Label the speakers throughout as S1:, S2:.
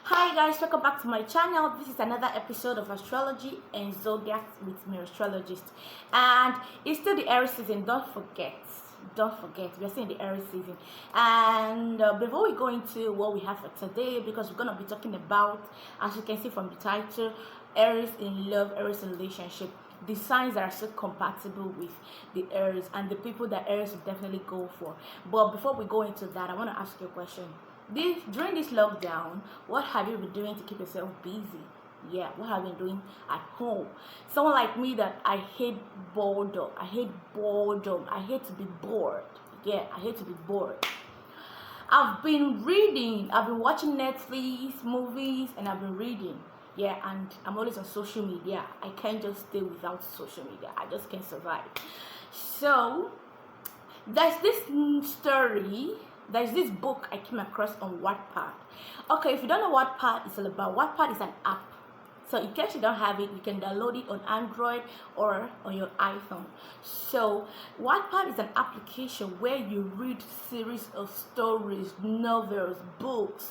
S1: Hi guys, welcome back to my channel. This is another episode of astrology and zodiac with Mira-J. And it's still the Aries season. Don't forget, we are still in the Aries season. And before we go into what we have for today, because we're going to be talking about, as you can see from the title, Aries in love, Aries in relationship, the signs that are so compatible with the Aries and the people that Aries will definitely go for. But before we go into that, I want to ask you a question. During this lockdown, what have you been doing to keep yourself busy? Yeah, what have you been doing at home? Someone like me that I hate boredom. I hate to be bored. Yeah, I hate to be bored. I've been reading. I've been watching Netflix movies, and I've been reading. Yeah, and I'm always on social media. I can't just stay without social media. I just can't survive. So there's this story. There's this book I came across on Wattpad. Okay, if you don't know what Wattpad is all about, Wattpad is an app. So in case you don't have it, you can download it on Android or on your iPhone. So Wattpad is an application where you read series of stories, novels, books,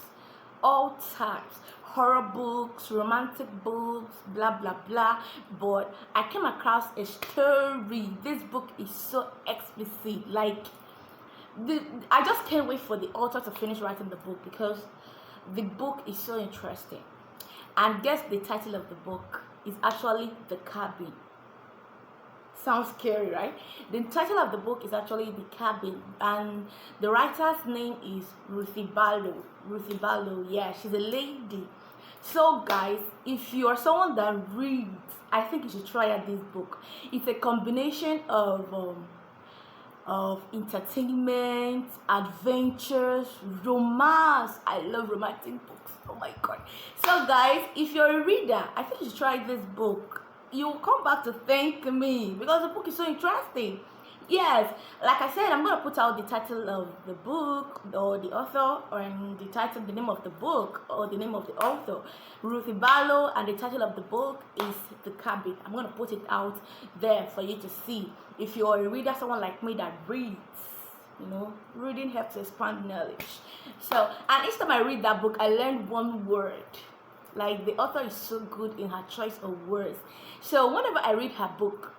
S1: all types, horror books, romantic books, blah blah blah. But I came across a story. This book is so explicit, like I just can't wait for the author to finish writing the book because the book is so interesting. And guess the title of the book is actually The Cabin. Sounds scary, right? The title of the book is actually The Cabin, and the writer's name is Ruthie Ballo. Yeah, she's a lady. So guys, if you are someone that reads, I think you should try out this book. It's a combination of entertainment, adventures, romance. I love romantic books. Oh my god. So guys, if you're a reader, I think you should try this book. You'll come back to thank me because the book is so interesting. Yes, like I said, I'm going to put out the title of the book or the author, and the title, the name of the book or the name of the author, Ruthie Ballo, and the title of the book is The Cabin. I'm going to put it out there for you to see. If you're a reader, someone like me that reads, reading helps to expand knowledge. So, and each time I read that book, I learn one word. Like, the author is so good in her choice of words. So whenever I read her book,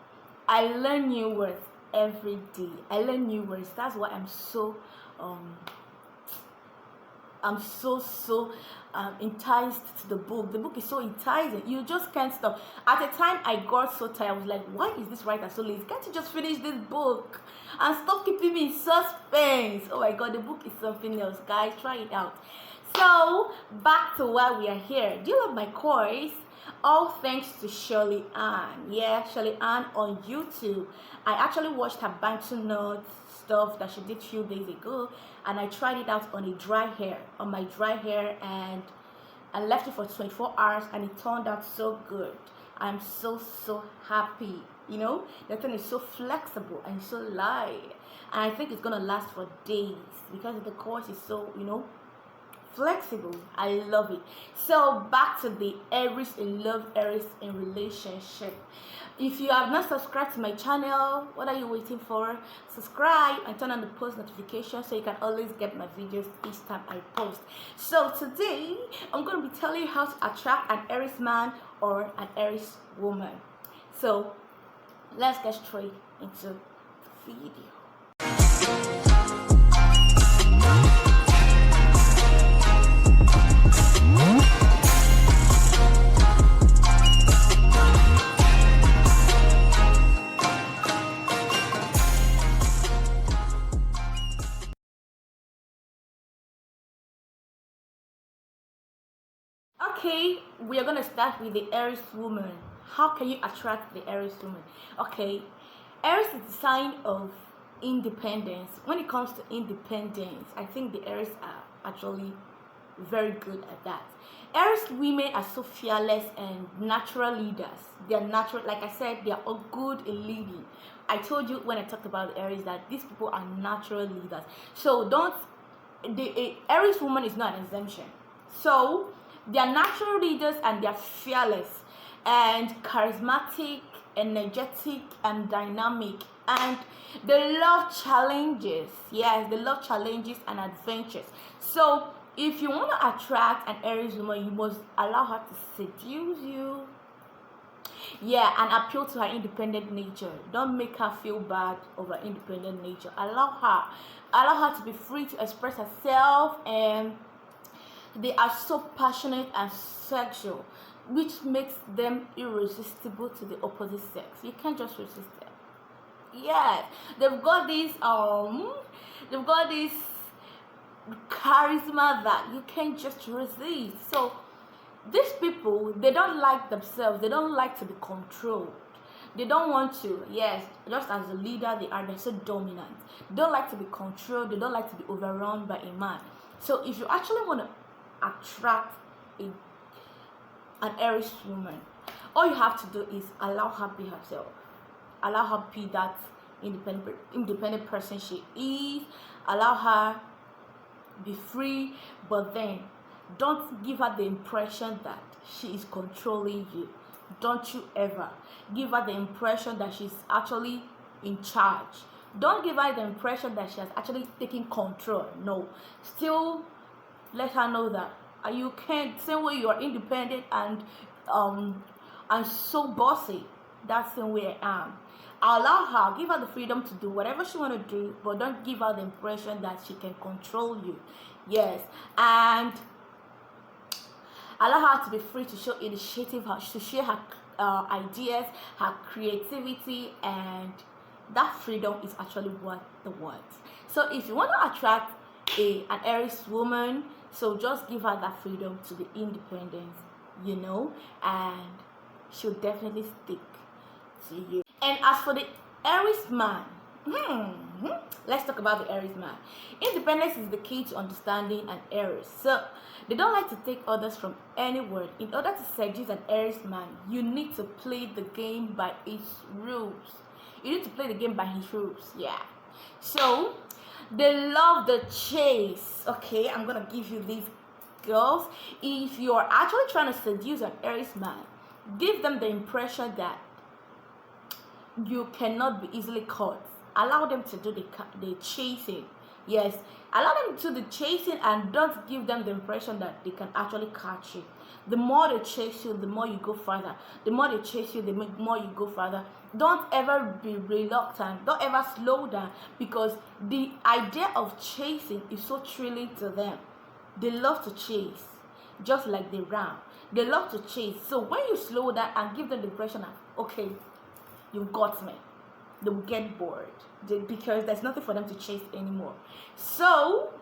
S1: I learn new words every day. I learn new words. That's why I'm so enticed to the book. The book is so enticing. You just can't stop. At a time, I got so tired. I was like, why is this writer so lazy? Can't you just finish this book and stop keeping me in suspense? Oh my god, the book is something else. Guys, try it out. So back to why we are here. Do you love my course? All thanks to Shirley Ann. Yeah, Shirley Ann on YouTube. I actually watched her bantu knot stuff that she did few days ago, and I tried it out on my dry hair, and I left it for 24 hours, and it turned out so good. I'm so happy. The thing is so flexible and so light, and I think it's gonna last for days because the course is so flexible. I love it. So back to the Aries in love, Aries in relationship. If you have not subscribed to my channel, what are you waiting for? Subscribe and turn on the post notification so you can always get my videos each time I post. So today I'm going to be telling you how to attract an Aries man or an Aries woman. So let's get straight into the video. Okay, we are going to start with the Aries woman. How can you attract the Aries woman? Okay, Aries is the sign of independence. When it comes to independence, I think the Aries are actually very good at that. Aries women are so fearless and natural leaders. They are natural, like I said, they are all good in leading. I told you when I talked about the Aries that these people are natural leaders. So the Aries woman is not an exemption. So they are natural leaders, and they are fearless and charismatic, energetic, and dynamic, and they love challenges. Yes, they love challenges and adventures. So If you want to attract an Aries woman, you must allow her to seduce you. Yeah, and appeal to her independent nature. Don't make her feel bad over independent nature. Allow her to be free to express herself, and they are so passionate and sexual, which makes them irresistible to the opposite sex. You can't just resist them. Yes, they've got this charisma that you can't just resist. So these people, they don't like themselves, they don't like to be controlled, they don't want to, yes, just as a leader they're so dominant. They don't like to be controlled, they don't like to be overrun by a man. So if you actually want to attract an Aries woman, all you have to do is allow her be herself, allow her be that independent person she is, allow her be free, but then don't give her the impression that she is controlling you. Don't you ever give her the impression that she's actually in charge. Don't give her the impression that she has actually taken control. No, still let her know that you can't. Same way you are independent and so bossy, that's the way I am. Allow her, give her the freedom to do whatever she want to do, but don't give her the impression that she can control you. Yes, and allow her to be free to show initiative, to share her ideas, her creativity, and that freedom is actually what they want. So if you want to attract an Aries woman, so just give her that freedom to be independent, and she'll definitely stick to you. And as for the Aries man, let's talk about the Aries man. Independence is the key to understanding an Aries. So they don't like to take orders from anyone. In order to seduce an Aries man, you need to play the game by its rules. You need to play the game by his rules. Yeah. So they love the chase. Okay, I'm gonna give you these girls. If you're actually trying to seduce an Aries man, give them the impression that you cannot be easily caught. Allow them to do the chasing. Yes, allow them to do the chasing, and don't give them the impression that they can actually catch you. The more they chase you, the more you go further. The more they chase you, the more you go further. Don't ever be reluctant. Don't ever slow down, because the idea of chasing is so thrilling to them. They love to chase, just like they run. They love to chase. So when you slow down and give them the impression of, okay, you got me, they will get bored because there's nothing for them to chase anymore. So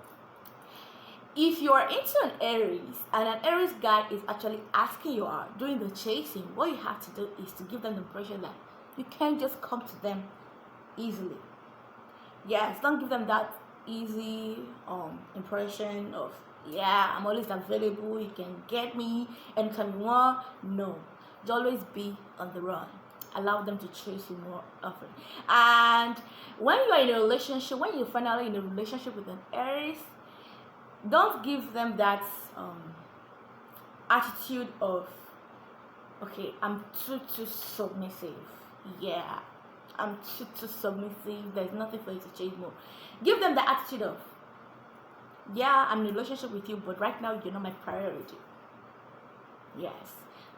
S1: if you are into an Aries and an Aries guy is actually asking you out doing the chasing, what you have to do is to give them the impression that you can't just come to them easily. Yes, don't give them that easy impression of, yeah, I'm always available, you can get me anytime you want. No, you always be on the run. Allow them to chase you more often. And when you are in a relationship, when you're finally in a relationship with an Aries, don't give them that attitude of, okay, I'm too submissive. Yeah, I'm too submissive, there's nothing for you to change more. Give them the attitude of, yeah, I'm in a relationship with you, but right now you're not my priority. Yes,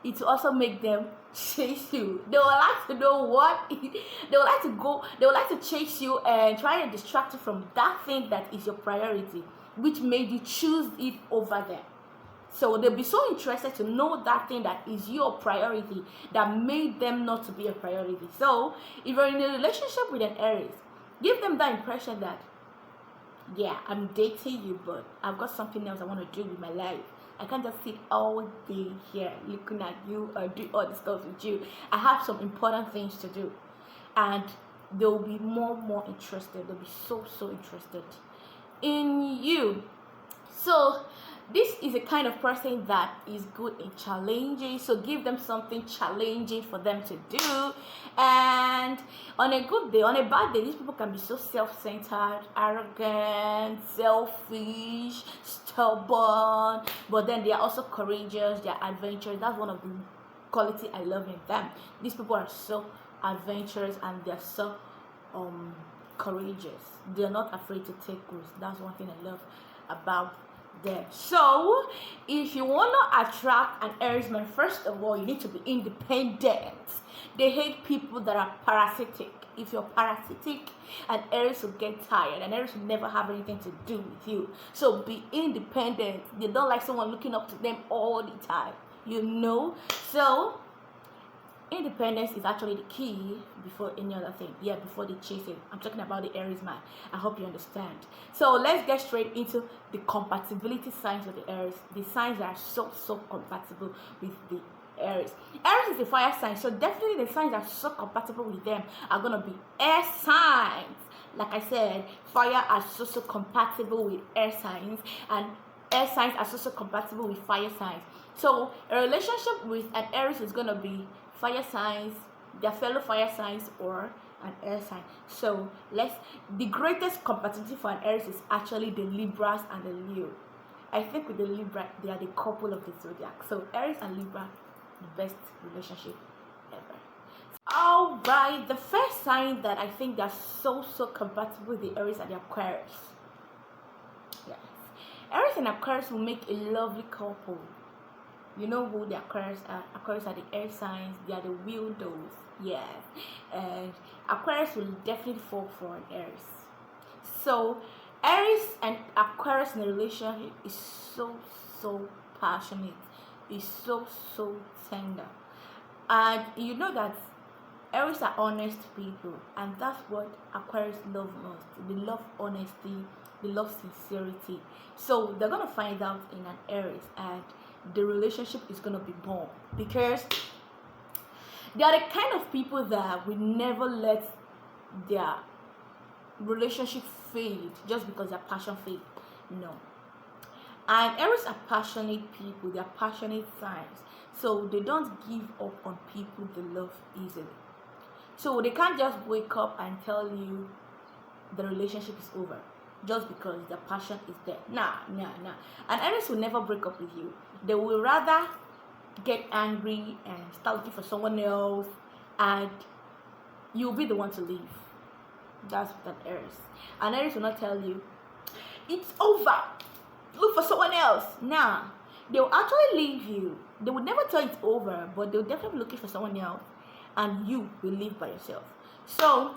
S1: it will also make them chase you. They will like to know what they will like to chase you and try to distract you from that thing that is your priority, which made you choose it over them. So they'll be so interested to know that thing that is your priority that made them not to be a priority. So if you're in a relationship with an Aries, give them that impression that, yeah, I'm dating you, but I've got something else I want to do with my life. I can't just sit all day here looking at you or do all the stuff with you. I have some important things to do. And they'll be more interested. They'll be so interested in you. So this is a kind of person that is good in challenging. So give them something challenging for them to do. And on a good day, on a bad day, these people can be so self-centered, arrogant, selfish, stubborn, but then they are also courageous, they are adventurous. That's one of the quality I love in them. These people are so adventurous and they're so courageous. They're not afraid to take risks. That's one thing I love about there. So if you want to attract an Aries man, first of all, you need to be independent. They hate people that are parasitic. If you're parasitic, an Aries will get tired. An Aries will never have anything to do with you. So be independent. They don't like someone looking up to them all the time. So independence is actually the key before any other thing. Yeah, before the chasing. I'm talking about the Aries man. I hope you understand. So let's get straight into the compatibility signs of the Aries. The signs that are so compatible with the Aries. Aries is a fire sign, so definitely the signs that are so compatible with them are gonna be air signs. Like I said, fire are so compatible with air signs, and air signs are so compatible with fire signs. So a relationship with an Aries is gonna be fire signs, their fellow fire signs, or an air sign. So the greatest compatibility for an Aries is actually the Libras and the Leo. I think with the Libra, they are the couple of the zodiac. So Aries and Libra, the best relationship ever. All right, the first sign that I think that's so compatible with the Aries and the Aquarius. Yes, Aries and Aquarius will make a lovely couple. You know who the Aquarius are? Aquarius are the air signs. They are the weirdos. Yes, and Aquarius will definitely fall for an Aries. So Aries and Aquarius in a relationship is so passionate. Is so tender, and you know that Aries are honest people, and that's what Aquarius love most. They love honesty, they love sincerity. So they're gonna find out in an Aries, and the relationship is gonna be born, because they are the kind of people that will never let their relationship fade just because their passion fade. No. And Aries are passionate people. They are passionate signs, so they don't give up on people they love easily. So they can't just wake up and tell you the relationship is over just because the passion is there. Nah. And Aries will never break up with you. They will rather get angry and start looking for someone else, and you'll be the one to leave. That's what an Aries. And Aries will not tell you it's over, look for someone else. Nah, they'll actually leave you. They would never tell you it's over, but they'll definitely be looking for someone else, and you will live by yourself. So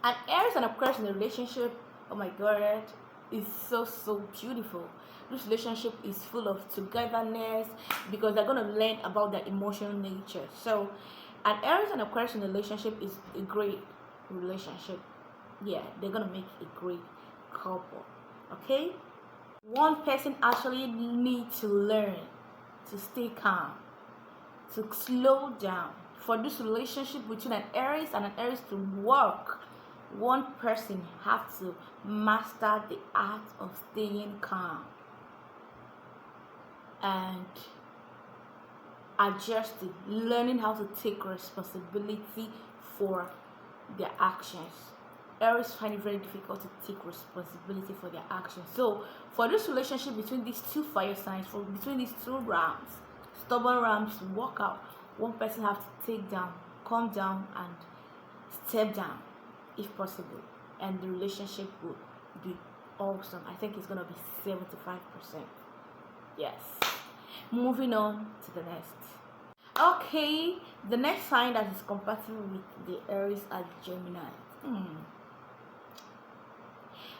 S1: an Aries and Aquarius in a relationship, oh my god, is so beautiful. This relationship is full of togetherness, because they're going to learn about their emotional nature. So an Aries and Aquarius in a relationship is a great relationship. Yeah, they're going to make a great couple. Okay, one person actually needs to learn to stay calm, to slow down. For this relationship between an Aries and an Aries to work, one person has to master the art of staying calm and adjusting, learning how to take responsibility for their actions. Aries find it very difficult to take responsibility for their actions. So for this relationship between these two fire signs, between these two rams, stubborn rams, to work out, one person has to calm down and step down if possible, and the relationship will be awesome. I think it's gonna be 75%. Yes. Moving on to the next. Okay, the next sign that is compatible with the Aries are Gemini.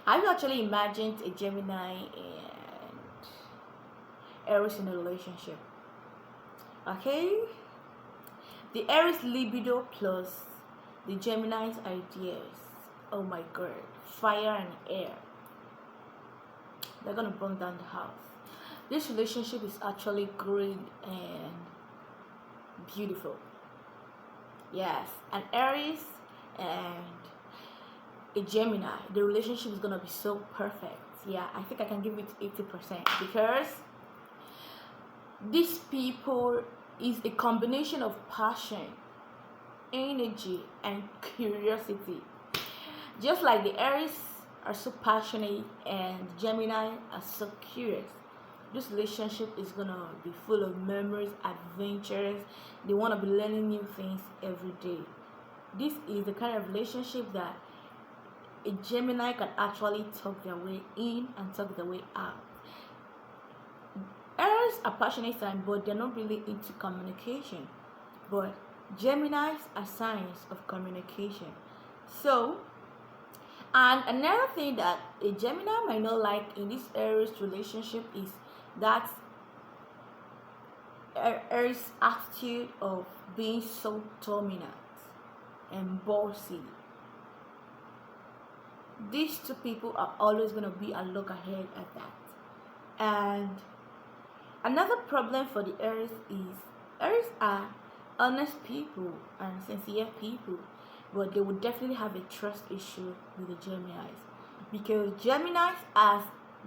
S1: Have you actually imagined a Gemini and Aries in a relationship? Okay, the Aries libido plus the Gemini's ideas. Oh my god, fire and air. They're gonna burn down the house. This relationship is actually great and beautiful. Yes, an Aries and a Gemini, the relationship is gonna be so perfect. Yeah, I think I can give it 80%, because these people is a combination of passion, energy, and curiosity. Just like the Aries are so passionate and Gemini are so curious, this relationship is gonna be full of memories, adventures. They want to be learning new things every day. This is the kind of relationship that a Gemini can actually talk their way in and talk their way out. Aries are passionate signs, but they're not really into communication. But Geminis are signs of communication. So, and another thing that a Gemini might not like in this Aries relationship is that Aries' attitude of being so dominant and bossy. These two people are always going to be a look ahead at that. And another problem for the Aries is Aries are honest people and sincere people, but they would definitely have a trust issue with the Geminis, because Geminis, as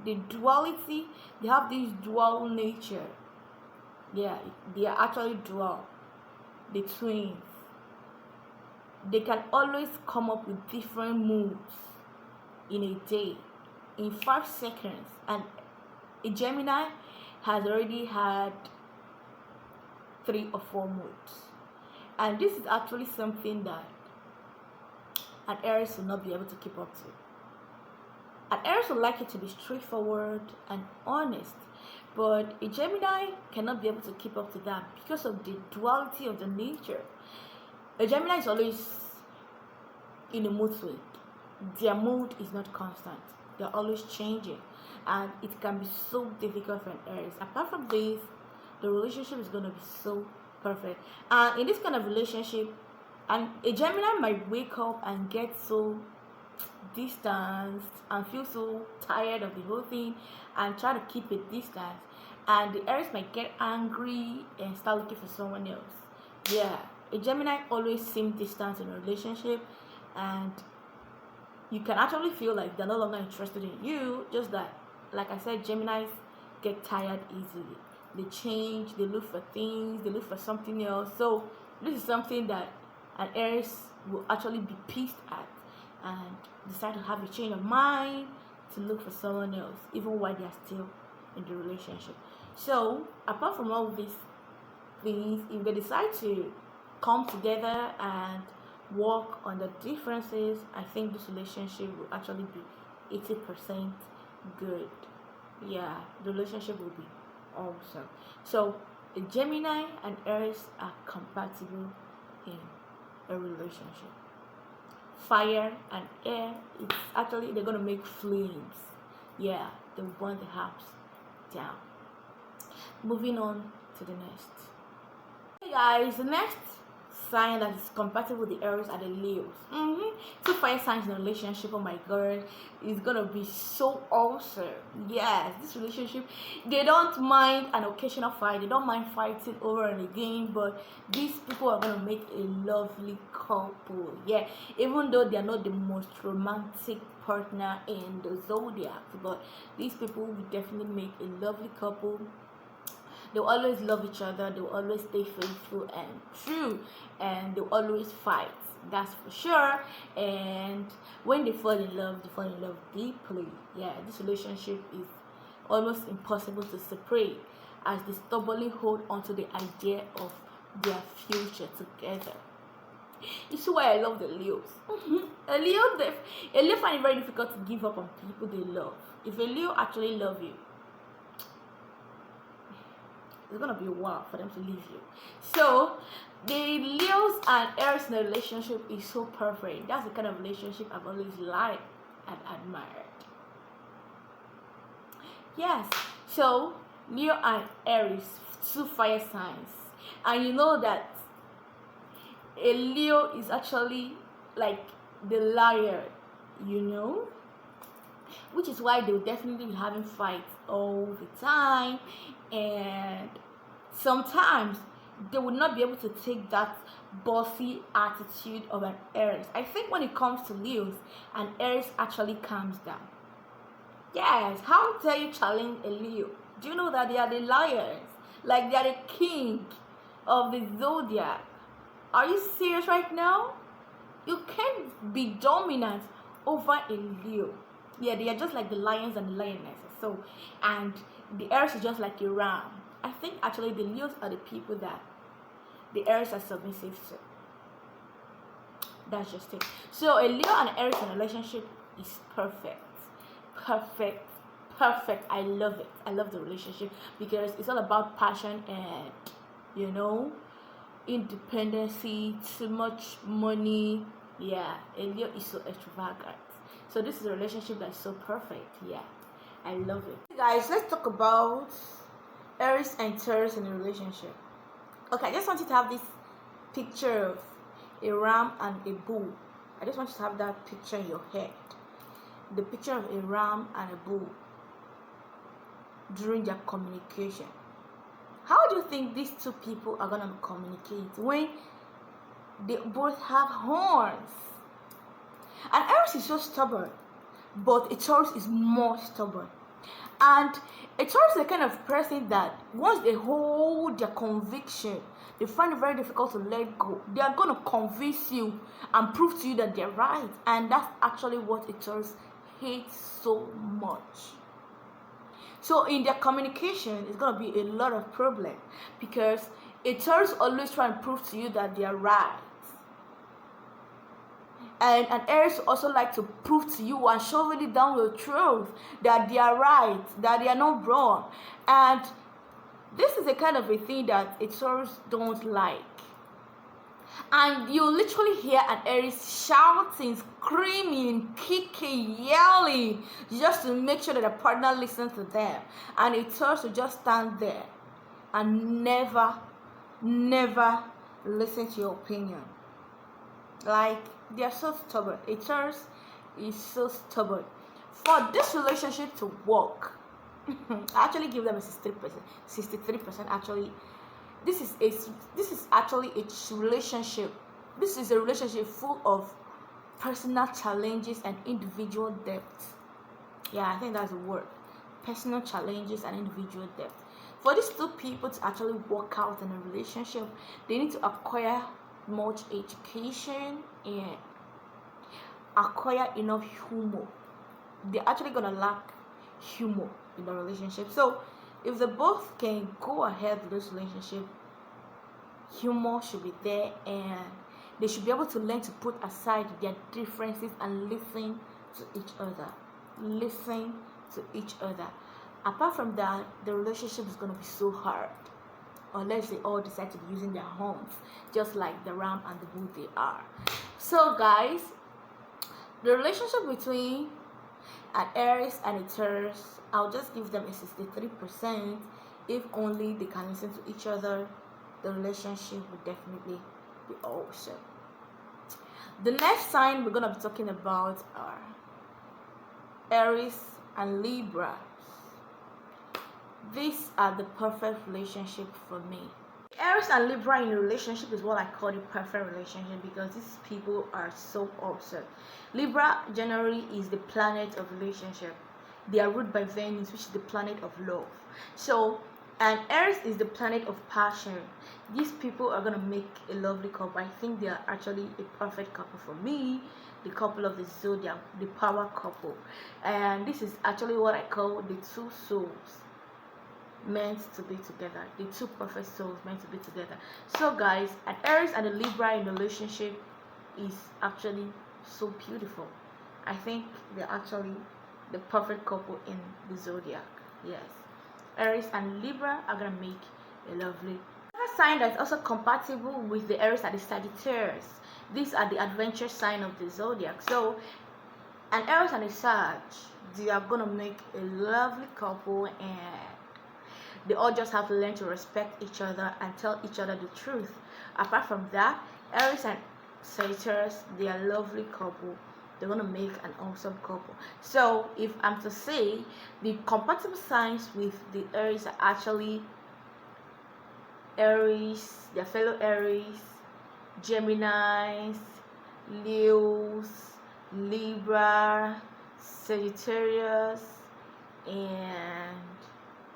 S1: the duality, they have this dual nature. Yeah, they are actually dual, the twins. They can always come up with different moves in a day, in 5 seconds, and a Gemini has already had 3 or 4 moods, and this is actually something that an Aries will not be able to keep up to. An Aries would like it to be straightforward and honest, but a Gemini cannot be able to keep up to that because of the duality of the nature. A Gemini is always in a mood swing. Their mood is not constant. They're always changing, and it can be so difficult for an Aries. Apart from this, the relationship is going to be so perfect. And in this kind of relationship, and a Gemini might wake up and get so distanced and feel so tired of the whole thing and try to keep a distance, and the Aries might get angry and start looking for someone else. Yeah, a Gemini always seems distant in a relationship, and you can actually feel like they're no longer interested in you. Just that, like I said, Geminis get tired easily. They change, they look for things, they look for something else. So this is something that an Aries will actually be pissed at and decide to have a change of mind to look for someone else, even while they are still in the relationship. So apart from all these things, if they decide to come together and work on the differences, I think this relationship will actually be 80% good. Yeah, the relationship will be awesome. So a Gemini and Aries are compatible in a relationship. Fire and air, it's actually, they're gonna make flames. Yeah, they burn the house down. Moving on to the next. Hey guys, the next sign that is compatible with the Aries are the Leos. Two fire signs in a relationship, oh my god, it's gonna be so awesome. Yes, this relationship, they don't mind an occasional fight, they don't mind fighting over and again, but these people are gonna make a lovely couple. Yeah, even though they are not the most romantic partner in the zodiac, but these people will definitely make a lovely couple. They'll always love each other, they'll always stay faithful and true, and they'll always fight, that's for sure. And when they fall in love, they fall in love deeply. Yeah, this relationship is almost impossible to separate, as they stubbornly hold on to the idea of their future together. This is why I love the Leos. A Leo find it very difficult to give up on people they love. If a Leo actually love you, it's gonna be a while for them to leave you. So the Leos and Aries in a relationship is so perfect. That's the kind of relationship I've always liked and admired. Yes, so Leo and Aries, two fire signs, and you know that a Leo is actually like the liar, you know, which is why they will definitely be having fights all the time, and sometimes they would not be able to take that bossy attitude of an Aries. I think when it comes to Leos, an Aries actually calms down. Yes, how dare you challenge a Leo? Do you know that they are the lions? Like, they are the king of the zodiac. Are you serious right now? You can't be dominant over a Leo. Yeah, they are just like the lions and the lionesses. So, and the Aries is just like a ram. I think actually the Leos are the people that the Aries are submissive to. That's just it. So a Leo and Aries in a relationship is perfect. Perfect. perfect. I love it. I love the relationship because it's all about passion and, you know, independency, too much money. Yeah, Elliot is so extravagant. So this is a relationship that's so perfect. Yeah, I love it. Hey guys, let's talk about Aries and Taurus in a relationship. Okay, I just want you to have this picture of a ram and a bull. I just want you to have that picture in your head. The picture of a ram and a bull during their communication. How do you think these two people are gonna communicate when they both have horns? And Aries is so stubborn, but a Taurus is more stubborn. And a Taurus is the kind of person that once they hold their conviction, they find it very difficult to let go. They are going to convince you and prove to you that they're right. And that's actually what a Taurus hates so much. So in their communication, it's going to be a lot of problem because a Taurus always try and prove to you that they are right. And an Aries also like to prove to you and show really down your truth that they are right, that they are not wrong. And this is a kind of a thing that a Taurus don't like. And you literally hear an Aries shouting, screaming, kicking, yelling, just to make sure that the partner listens to them. And a Taurus will just stand there and never listen to your opinion. Like, they are so stubborn. A Taurus is so stubborn. For this relationship to work, I actually give them a 63%. 63% actually. This is actually a relationship. This is a relationship full of personal challenges and individual depth. Yeah, I think that's the word. Personal challenges and individual depth. For these two people to actually work out in a relationship, they need to acquire much education and acquire enough humor. They're actually gonna lack humor in the relationship. So if they both can go ahead with this relationship, humor should be there and they should be able to learn to put aside their differences and listen to each other. Listen to each other. Apart from that, the relationship is gonna be so hard unless they all decide to be using their horns, just like the ram and the bull they are. So guys, the relationship between an Aries and a Taurus, I'll just give them a 63%. If only they can listen to each other, the relationship will definitely be awesome. The next sign we're gonna be talking about are Aries and Libra. These are the perfect relationship for me. Aries and Libra in a relationship is what I call the perfect relationship because these people are so awesome. Libra generally is the planet of relationship. They are ruled by Venus, which is the planet of love. So, and Aries is the planet of passion. These people are gonna make a lovely couple. I think they are actually a perfect couple for me. The couple of the zodiac, the power couple. And this is actually what I call the two souls meant to be together, the two perfect souls meant to be together. So guys, an Aries and a Libra in a relationship is actually so beautiful. I think they're actually the perfect couple in the zodiac. Yes, Aries and Libra are gonna make a lovely. Another sign that's also compatible with the Aries are the Sagittarius. These are the adventure sign of the zodiac. So an Aries and a Sag, they are gonna make a lovely couple and they all just have to learn to respect each other and tell each other the truth. Apart from that, Aries and Sagittarius, they are a lovely couple. They're gonna make an awesome couple. So if I'm to say the compatible signs with the Aries are actually Aries, their fellow Aries, Geminis, Leos, Libra, Sagittarius, and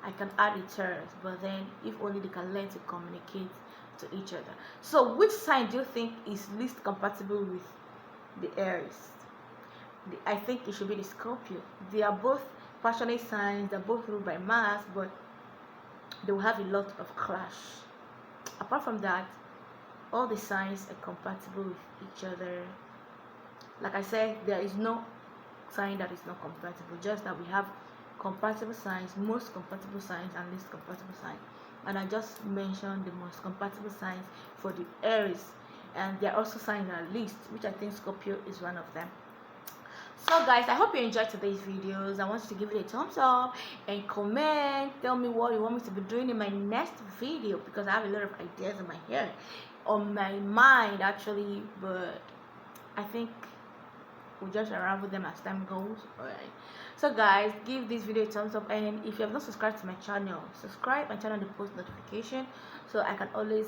S1: I can add a Taurus, but then if only they can learn to communicate to each other. So which sign do you think is least compatible with the Aries? I think it should be the Scorpio. They are both passionate signs, they're both ruled by Mars, but they will have a lot of clash. Apart from that, all the signs are compatible with each other. Like I said, there is no sign that is not compatible, just that we have compatible signs, most compatible signs, and least compatible signs. And I just mentioned the most compatible signs for the Aries, and there are also signs that are least, which I think Scorpio is one of them. So guys, I hope you enjoyed today's videos. I want you to give it a thumbs up and comment. Tell me what you want me to be doing in my next video, because I have a lot of ideas in my head, on my mind actually, but I think we'll just unravel them as time goes. Alright, so guys, give this video a thumbs up, and if you have not subscribed to my channel, subscribe and turn on the post notification so I can always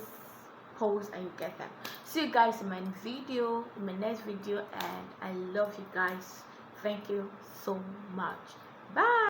S1: post and you get them. See you guys in my next video, and I love you guys. Thank you so much. Bye.